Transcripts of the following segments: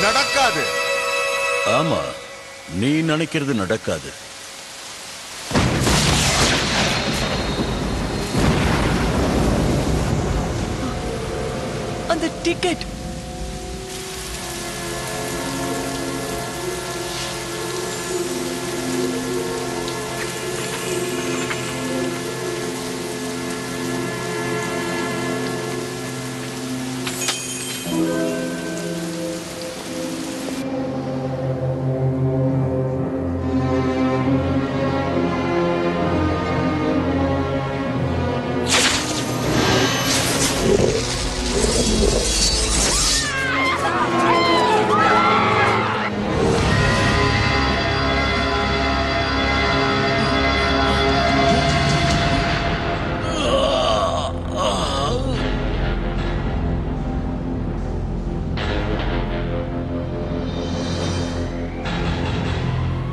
நடக்காது. ஆமா, நீ நினைக்கிறது நடக்காது. அந்த டிக்கெட்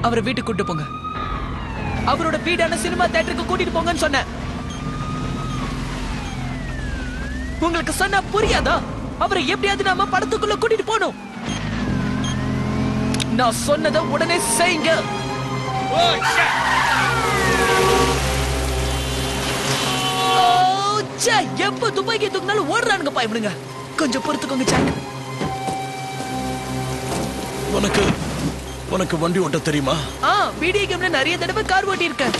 அவரை வீட்டுக்கு கூட்டு போங்க. அவரோட வீடான சினிமா தியேட்டருக்கு கூட்டிட்டு போங்கன்னு சொன்னேன். உங்களுக்கு சொன்னா புரியாதா? அவரை எப்படியாவது நாம படத்துக்குள்ள கூட்டிட்டு போகணும். நான் சொன்னதை உடனே செய்யுங்க. எப்ப துப்பாக்கி தூக்கினாலும் ஓடுறானுங்க பாய்விடுங்க. கொஞ்சம் பொறுத்துக்கோங்க சாக். உனக்கு வண்டி ஓட்ட தெரியுமா? வீடியோ கேம்ல நிறைய தடவை கார் ஓட்டி இருக்கேன்.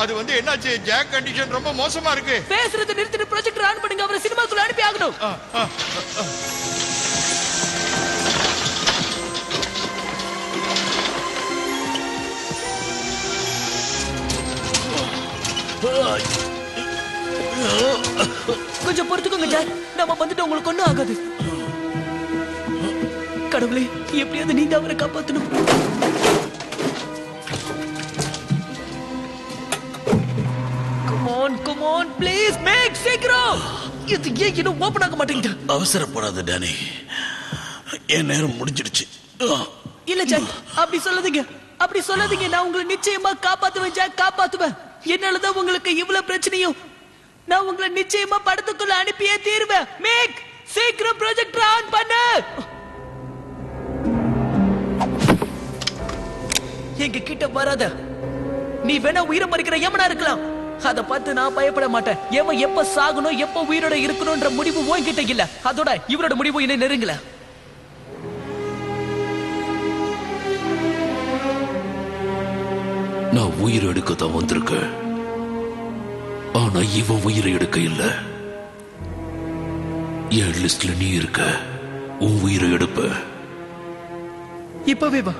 அது வந்து என்னாச்சு? ஜாக் கண்டிஷன் ரொம்ப மோசமா இருக்கு. பேசுறது நிறுத்திட்டு ப்ரொஜெக்டர் ஆன் பண்ணுங்க. அவரை சினிமாக்குள்ள அனுப்பி ஆகணும். கொஞ்சம் பொறுத்துக்கோங்க ஜாக். நம்ம வந்துட்டு உங்களுக்கு ஒண்ணும் ஆகாது. கடவுளே, எப்படியாவது நீங்க அவரை காப்பாத்தணும். Come on, please, make சீக்கிரம். இது ஏன் இன்னும் ஓபன் ஆக மாட்டேங்குது? அவசரப்படாத டானி, என் நேரம் முடிஞ்சிடுச்சு. இல்ல ஜாக், அப்படி சொல்லாதீங்க. நான் உங்களை நிச்சயமா காப்பாத்துவேன் ஜாக், காப்பாத்துவேன். என்னாலதான் உங்களுக்கு இவ்வளவு பிரச்சனையும். நான் உங்களை நிச்சயமா படத்துக்குள்ள அனுப்பியே தீருவேன். மேக் சீக்கிரம் ப்ரொஜெக்டர் ஆன் பண்ணு. எங்க கிட்ட வராத. நீ வேணா உயிரை மறிக்கிற யமனா இருக்கலாம். அத பார்த்து நான் பயப்பட மாட்டேன். எவன் எப்ப சாகணும், எப்ப உயிரோட இருக்கணும்ன்ற முடிவு உன்கிட்ட இல்ல. அதோட இவரோட முடிவு என்ன நெருங்கல. நான் உயிரை எடுக்க தான் வந்திருக்கேன். ஆனா இவன் உயிரை எடுக்க இல்ல. என் லிஸ்ட்ல நீ இருக்க. உன் உயிரை எடுப்ப. இப்பவே வா.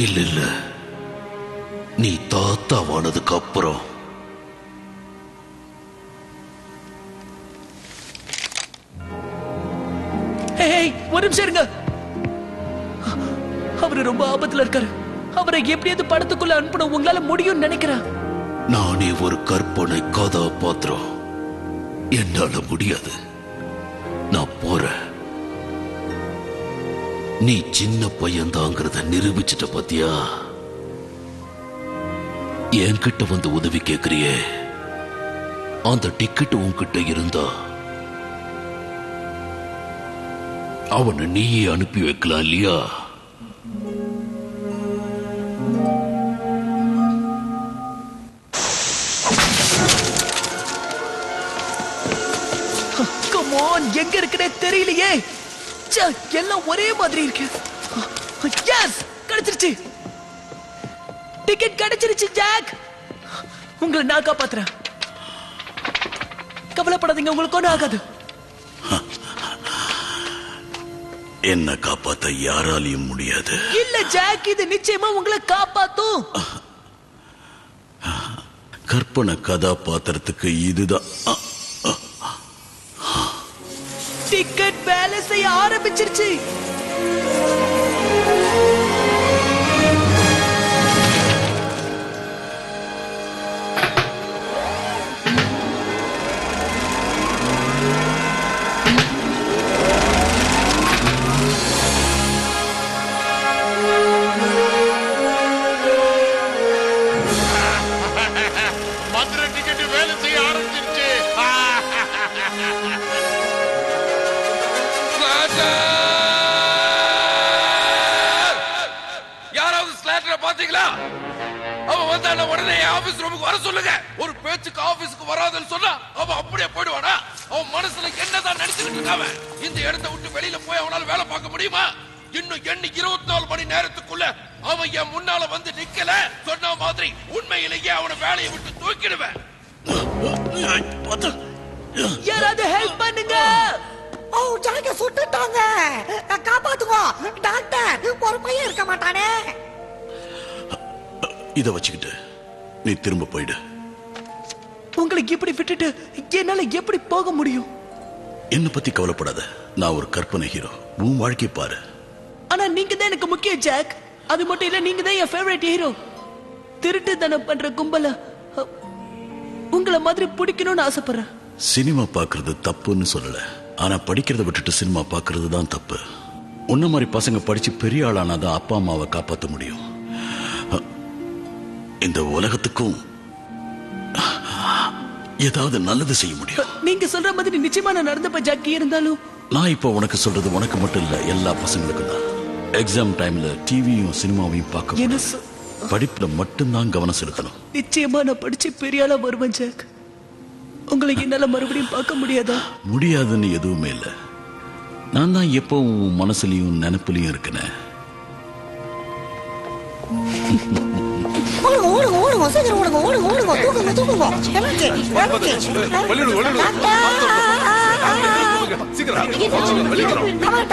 இல்ல, நீ தாத்தாவானதுக்கு அப்புறம். ஒரு நிமிஷம் இருங்க. அவரு ரொம்ப ஆபத்துல இருக்காரு. அவரை எப்படியாவது படத்துக்குள்ள அனுப்பணும். உங்களால முடியும்னு நினைக்கிறேன். நானே ஒரு கற்பனை கதாபாத்திரம். என்னால முடியாது. நான் போறேன். நீ சின்ன பையன்தாங்கிறத நிரூபிச்சிட்ட பாத்தியா? என்கிட்ட வந்து உதவி கேக்குறியே, அந்த டிக்கெட் உன்கிட்ட இருந்தா அவனை நீயே அனுப்பி வைக்கலாம் இல்லையா? எங்க இருக்குன்னே தெரியலையே. எல்லாம் ஒரே மாதிரி இருக்கு. கிடைச்சிருச்சு. டிக்கெட் கிடைச்சிருச்சு ஜாக். உங்களை நான் காப்பாத்துறேன். கவலைப்படாதீங்க, உங்களுக்கு ஒன்றும் ஆகாது. என்ன காப்பாத்த யாராலையும் முடியாது. இல்ல ஜாக், இது நிச்சயமா உங்களை காப்பாத்தும். கற்பனை கதாபாத்திரத்துக்கு இதுதான். டிக்கெட் வேலை செய்ய ஆரம்பிச்சிருச்சு. மதுரை டிக்கெட் வேலை செய்ய ஆரம்பிச்சிருச்சு. யாராவது ஸ்லாட்டரை பாத்தீங்களா? அவன் வந்தா உடனே ஆபீஸ் ரூமுக்கு வர சொல்லுங்க. ஒரு பேச்சுக்கு ஆபீஸ்க்கு வராதுன்னு சொன்னா அவன் அப்படியே போயிடுவானா? அவன் மனசுல என்னதான் நினைச்சுக்கிட்டு இருக்காம இந்த இடத்தை விட்டு வெளியில போய் அவனால வேலை பார்க்க முடியுமா? இன்னும் 24 மணி நேரத்துக்குள்ள அவன் என் முன்னால வந்து நிக்கல சொன்ன மாதிரி உண்மையிலேயே அவனை வேலையை விட்டு தூக்கிடுவேன். யாராவது ஹெல்ப் பண்ணுங்க. ஓ ஜாக்க சுட்டுட்டாங்க, காப்பாத்துங்க டாக்டர். ஒரு பையன் இருக்க மாட்டானே. இத வச்சுக்கிட்டு நீ திரும்ப போயிடு. உங்களுக்கு இப்படி விட்டுட்டு என்னால எப்படி போக முடியும்? என்ன பத்தி கவலைப்படாத. நான் ஒரு கற்பனை ஹீரோ. உன் வாழ்க்கை பாரு. ஆனா நீங்க தான் எனக்கு முக்கியம் ஜாக். அது மட்டும் இல்ல, நீங்க தான் என் ஃபேவரட் ஹீரோ. திருட்டுத்தனம் பண்ற கும்பல உங்களை மாதிரி பிடிக்கணும்னு ஆசைப்படுறேன். சினிமா பாக்குறது தப்புன்னு சொல்லல, ஆனா படிக்கிறத விட்டுட்டு சினிமா பாக்குறது தான் தப்பு. உன்ன மாதிரி பசங்க படிச்சு பெரிய ஆளானாதான் அப்பா அம்மாவை காப்பாற்ற முடியும். இந்த உலகத்துக்கும் ஏதாவது நல்லது செய்ய முடியும். நீங்க சொல்ற மாதிரி நிச்சயமா நான் நடந்தப்ப ஜாக்கி. இருந்தாலும் நான் இப்ப உனக்கு சொல்றது உனக்கு மட்டும் இல்ல, எல்லா பசங்களுக்கும் தான். எக்ஸாம் டைம்ல டிவியும் சினிமாவையும் என்ன பார்க்க படிப்புல மட்டும்தான் கவனம் செலுத்தணும். நிச்சயமா நான் படிச்சு பெரிய ஆளா வருவேன் ஜாக். உங்களை என்னால மறுபடியும் பார்க்க முடியாதா? முடியாதுன்னு எதுவுமே இல்ல. நான் தான் எப்பவும் உன் மனசுலயும் நினைப்புலயும் இருக்கேன். ஓடுங்க ஓடுங்க ஓடுங்க, சீக்கிரம் ஓடுங்க ஓடுங்க ஓடுங்க, தூக்குங்க தூக்குங்க. என்னாச்சு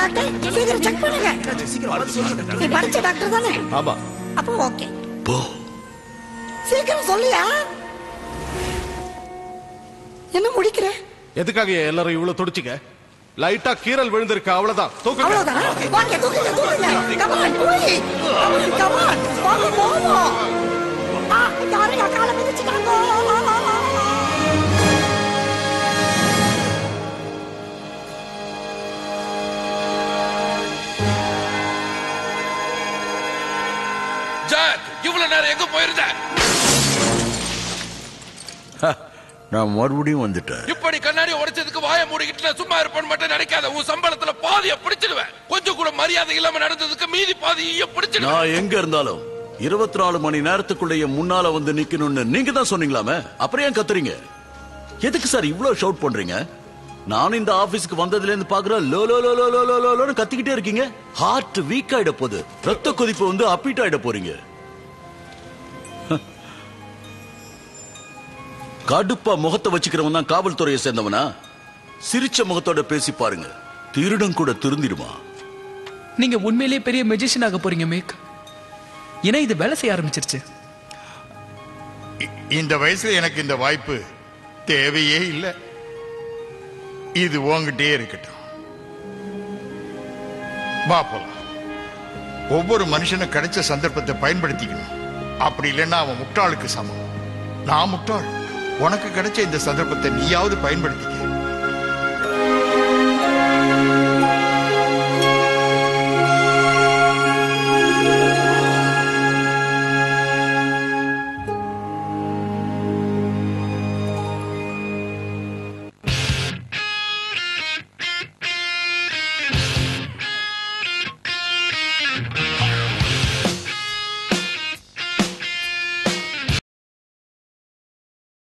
டாக்டர்? சீக்கிரம் செக் பண்ணுங்க. நீ படிச்ச டாக்டர் தானே? ஆமா. அப்போ ஓகே, போ. சீக்கிரம் சொல்லியா. என்ன முடிக்கிற? எதுக்காக எல்லாரும் இவ்வளவு துடிச்சிங்க? லைட்டா கீரல் விழுந்திருக்கு, அவ்வளவுதான். தூக்குங்க. அவ்வளவுதான். வாங்க தூக்குங்க தூக்குங்க. கம் ஆன் போய். கம் ஆன் வாங்க போவோம். யாரையா காலை மிதிச்சிட்டாங்க? ஜாக், இவ்வளவு நேரம் எங்க போயிருந்த? நான் மறுபடியும் வந்துட்டேன். இப்படி கண்ணாடி உடைச்சதுக்கு வாய மூடிக்கிட்டு சும்மா இருப்பேன்னு மட்டும் நினைக்காத. உன் சம்பளத்துல பாதியை பிடிச்சிடுவேன். கொஞ்சம் கூட மரியாதை இல்லாம நடந்ததுக்கு மீதி பாதியை பிடிச்சிடுவேன். நான் எங்க இருந்தாலும் 24 மணி நேரத்துக்குள்ளேயே முன்னால வந்து நிக்கணும்னு நீங்க தான் சொன்னீங்களாமே. அப்புறம் ஏன் கத்துறீங்க? எதுக்கு சார் இவ்வளவு ஷவுட் பண்றீங்க? நான் இந்த ஆபீஸ்க்கு வந்ததுல இருந்து பாக்குறேன் low low low low low low லோன்னு கத்திக்கிட்டே இருக்கீங்க. ஹார்ட் வீக் ஆயிட போகுது. ரத்த கொதிப்பு வந்து அப்பீட் ஆயிட போறீங்க. கடுப்பா முகத்தை வச்சுக்கிறவன் தான் காவல்துறையை சேர்ந்தவனா? சிரிச்ச முகத்தோட பேசி பாருங்க, திருடன் கூட திருந்திடுமா. நீங்க உண்மையிலேயே பெரிய மெஜிஷியன் ஆக போறீங்க மேக். ஏன்னா இது வேலை செய்ய ஆரம்பிச்சிருச்சு. இந்த வயசுல எனக்கு இந்த வாய்ப்பு தேவையே இல்லை. இது உங்ககிட்டே இருக்கட்டும். வா போலாம். ஒவ்வொரு மனுஷனும் கிடைச்ச சந்தர்ப்பத்தை பயன்படுத்திக்கணும். அப்படி இல்லைன்னா அவன் முட்டாளுக்கு சமம். நான் முட்டாள். உனக்கு கிடைச்ச இந்த சந்தர்ப்பத்தை நீயாவது பயன்படுத்திக்க.